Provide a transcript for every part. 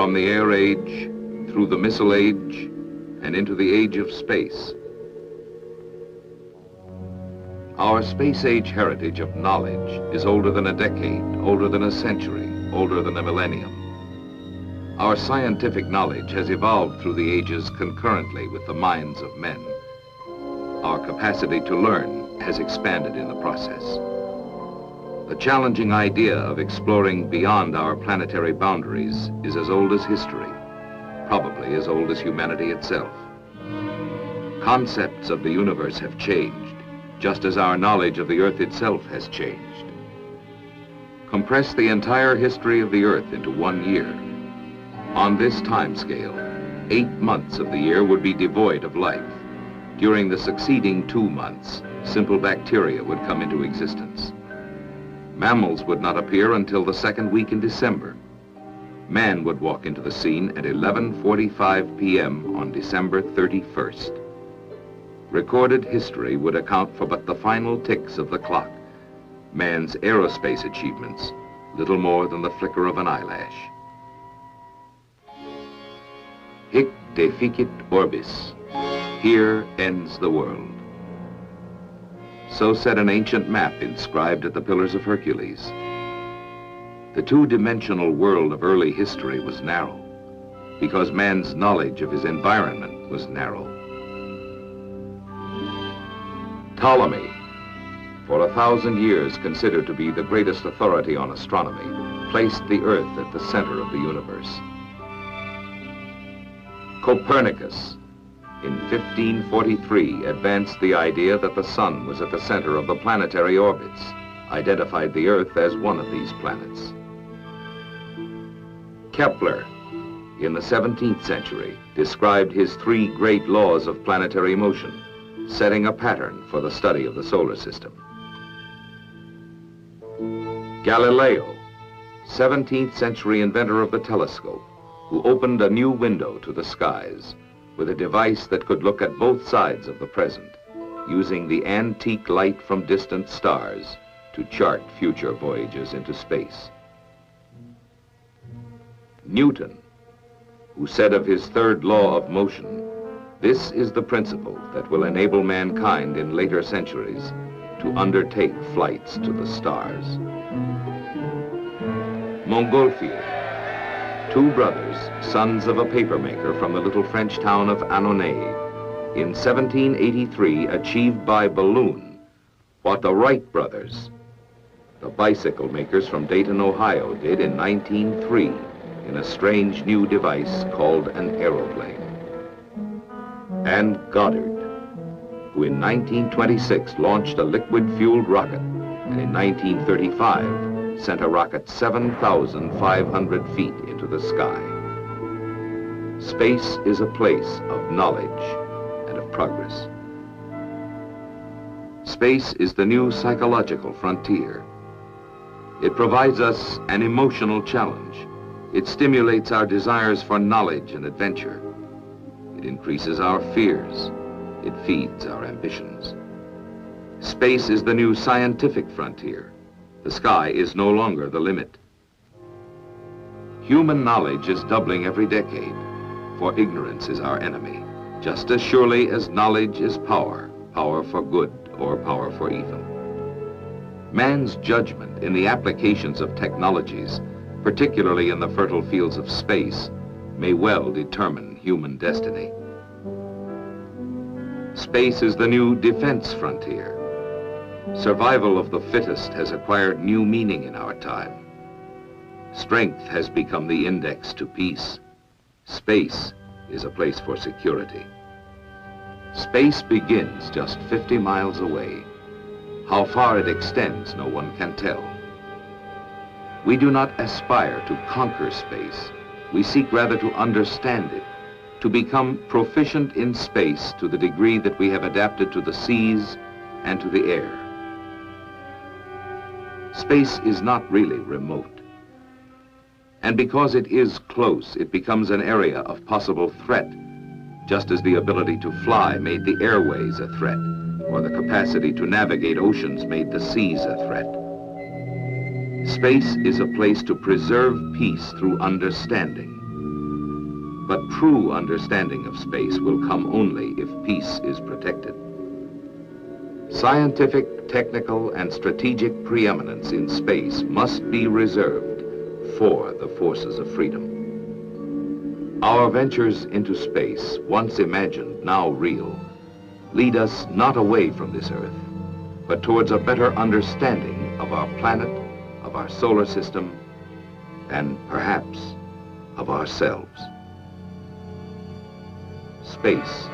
from the air age, through the missile age, and into the age of space. Our space age heritage of knowledge is older than a decade, older than a century, older than a millennium. Our scientific knowledge has evolved through the ages concurrently with the minds of men. Our capacity to learn has expanded in the process. The challenging idea of exploring beyond our planetary boundaries is as old as history, probably as old as humanity itself. Concepts of the universe have changed, just as our knowledge of the Earth itself has changed. Compress the entire history of the Earth into 1 year. On this timescale, 8 months of the year would be devoid of life. During the succeeding 2 months, simple bacteria would come into existence. Mammals would not appear until the second week in December. Man would walk into the scene at 11:45 p.m. on December 31st. Recorded history would account for but the final ticks of the clock. Man's aerospace achievements, little more than the flicker of an eyelash. Hic deficit orbis. Here ends the world. So said an ancient map inscribed at the Pillars of Hercules. The two-dimensional world of early history was narrow because man's knowledge of his environment was narrow. Ptolemy, for 1,000 years considered to be the greatest authority on astronomy, placed the Earth at the center of the universe. Copernicus, in 1543, advanced the idea that the sun was at the center of the planetary orbits, identified the Earth as one of these planets. Kepler, in the 17th century, described his 3 great laws of planetary motion, setting a pattern for the study of the solar system. Galileo, 17th century inventor of the telescope, who opened a new window to the skies with a device that could look at both sides of the present, using the antique light from distant stars to chart future voyages into space. Newton, who said of his 3rd law of motion, "This is the principle that will enable mankind in later centuries to undertake flights to the stars." Montgolfier, 2 brothers, sons of a papermaker from the little French town of Annonay, in 1783 achieved by balloon what the Wright brothers, the bicycle makers from Dayton, Ohio, did in 1903 in a strange new device called an aeroplane. And Goddard, who in 1926 launched a liquid-fueled rocket, and in 1935 sent a rocket 7,500 feet into the sky. Space is a place of knowledge and of progress. Space is the new psychological frontier. It provides us an emotional challenge. It stimulates our desires for knowledge and adventure. It increases our fears. It feeds our ambitions. Space is the new scientific frontier. The sky is no longer the limit. Human knowledge is doubling every decade, for ignorance is our enemy, just as surely as knowledge is power, power for good or power for evil. Man's judgment in the applications of technologies, particularly in the fertile fields of space, may well determine human destiny. Space is the new defense frontier. Survival of the fittest has acquired new meaning in our time. Strength has become the index to peace. Space is a place for security. Space begins just 50 miles away. How far it extends, no one can tell. We do not aspire to conquer space. We seek rather to understand it, to become proficient in space to the degree that we have adapted to the seas and to the air. Space is not really remote. And because it is close, it becomes an area of possible threat, just as the ability to fly made the airways a threat, or the capacity to navigate oceans made the seas a threat. Space is a place to preserve peace through understanding, But true understanding of space will come only if peace is protected. Scientific, technical, and strategic preeminence in space must be reserved for the forces of freedom. Our ventures into space, once imagined, now real, lead us not away from this Earth, but towards a better understanding of our planet, of our solar system, and perhaps of ourselves. Space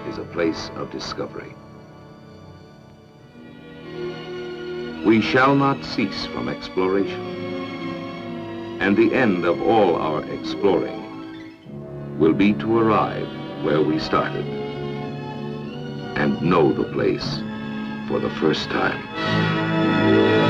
is a place of discovery. We shall not cease from exploration, and the end of all our exploring will be to arrive where we started and know the place for the first time.